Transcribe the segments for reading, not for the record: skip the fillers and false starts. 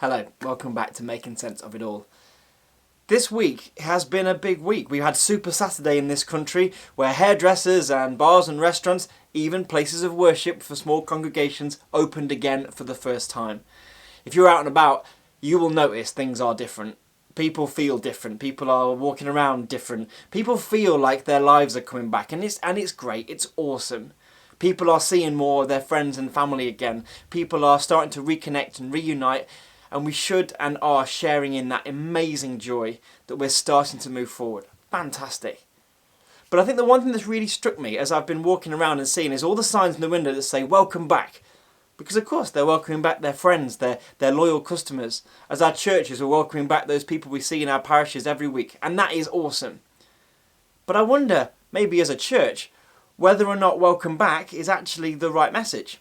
Hello, welcome back to Making Sense of It All. This week has been a big week. We've had Super Saturday in this country where hairdressers and bars and restaurants, even places of worship for small congregations, opened again for the first time. If you're out and about, you will notice things are different. People feel different. People are walking around different. People feel like their lives are coming back, and it's great. It's awesome. People are seeing more of their friends and family again. People are starting to reconnect and reunite. And we should and are sharing in that amazing joy that we're starting to move forward. Fantastic. But I think the one thing that's really struck me as I've been walking around and seeing is all the signs in the window that say welcome back. Because of course they're welcoming back their friends, their loyal customers. As our churches are welcoming back those people we see in our parishes every week. And that is awesome. But I wonder, maybe as a church, whether or not welcome back is actually the right message.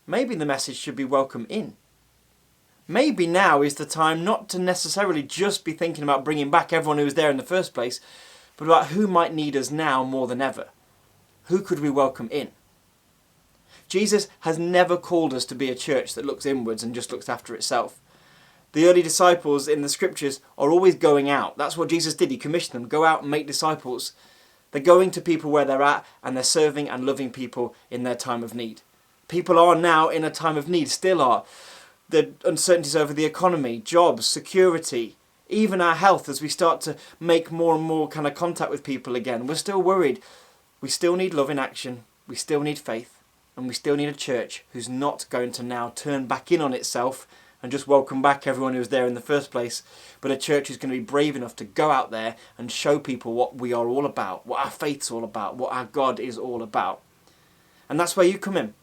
Maybe the message should be welcome in. Maybe now is the time not to necessarily just be thinking about bringing back everyone who was there in the first place, but about who might need us now more than ever. Who could we welcome in? Jesus has never called us to be a church that looks inwards and just looks after itself. The early disciples in the scriptures are always going out. That's what Jesus did. He commissioned them, go out and make disciples. They're going to people where they're at, and they're serving and loving people in their time of need. People are now in a time of need, still are. The uncertainties over the economy, jobs, security, even our health as we start to make more and more kind of contact with people again. We're still worried. We still need love in action. We still need faith. And we still need a church who's not going to now turn back in on itself and just welcome back everyone who was there in the first place, but a church who's going to be brave enough to go out there and show people what we are all about, what our faith's all about, what our God is all about. And that's where you come in.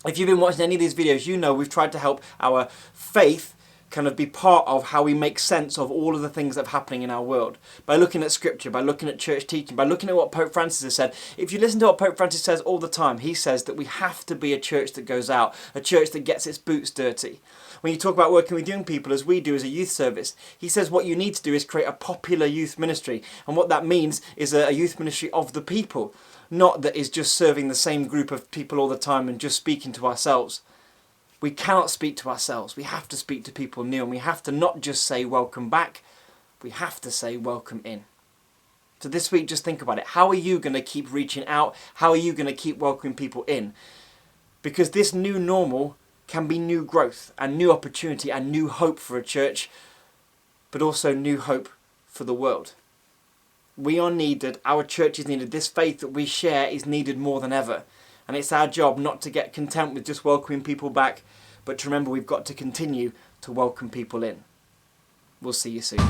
If you've been watching any of these videos, you know we've tried to help our faith kind of be part of how we make sense of all of the things that are happening in our world. By looking at scripture, by looking at church teaching, by looking at what Pope Francis has said. If you listen to what Pope Francis says all the time, he says that we have to be a church that goes out, a church that gets its boots dirty. When you talk about working with young people, as we do as a youth service, he says what you need to do is create a popular youth ministry. And what that means is a youth ministry of the people. Not that is just serving the same group of people all the time and just speaking to ourselves. We cannot speak to ourselves. We have to speak to people new, and we have to not just say welcome back, we have to say welcome in. So this week, just think about it. How are you going to keep reaching out? How are you going to keep welcoming people in? Because this new normal can be new growth and new opportunity and new hope for a church, but also new hope for the world. We are needed, our church is needed, this faith that we share is needed more than ever. And it's our job not to get content with just welcoming people back, but to remember we've got to continue to welcome people in. We'll see you soon.